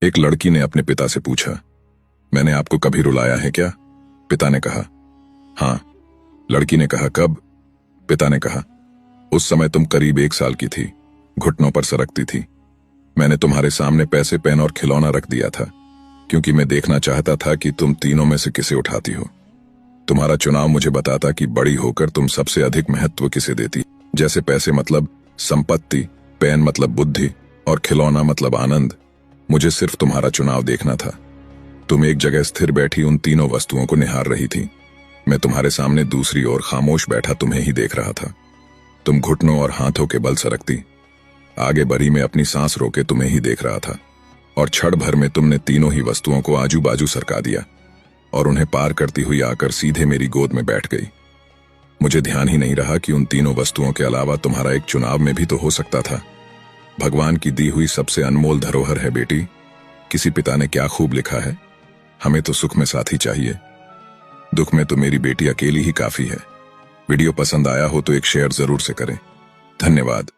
एक लड़की ने अपने पिता से पूछा, मैंने आपको कभी रुलाया है क्या? पिता ने कहा, हाँ। लड़की ने कहा, कब? पिता ने कहा, उस समय तुम करीब 1 साल की थी, घुटनों पर सरकती थी। मैंने तुम्हारे सामने पैसे, पेन और खिलौना रख दिया था, क्योंकि मैं देखना चाहता था कि तुम तीनों में से किसे उठाती हो। तुम्हारा चुनाव मुझे बताता कि बड़ी होकर तुम सबसे अधिक महत्व किसे देती। जैसे पैसे मतलब संपत्ति, पेन मतलब बुद्धि और खिलौना मतलब आनंद। मुझे सिर्फ तुम्हारा चुनाव देखना था। तुम एक जगह स्थिर बैठी उन तीनों वस्तुओं को निहार रही थी। मैं तुम्हारे सामने दूसरी ओर खामोश बैठा तुम्हें ही देख रहा था। तुम घुटनों और हाथों के बल सरकती। आगे बढ़ी मैं अपनी सांस रोके तुम्हें ही देख रहा था, और क्षण भर में तुमने तीनों ही वस्तुओं को आजू बाजू सरका दिया और उन्हें पार करती हुई आकर सीधे मेरी गोद में बैठ गई। मुझे ध्यान ही नहीं रहा कि उन तीनों वस्तुओं के अलावा तुम्हारा एक चुनाव में भी तो हो सकता था। भगवान की दी हुई सबसे अनमोल धरोहर है बेटी। किसी पिता ने क्या खूब लिखा है, हमें तो सुख में साथी चाहिए, दुख में तो मेरी बेटी अकेली ही काफी है। वीडियो पसंद आया हो तो एक शेयर जरूर से करें। धन्यवाद।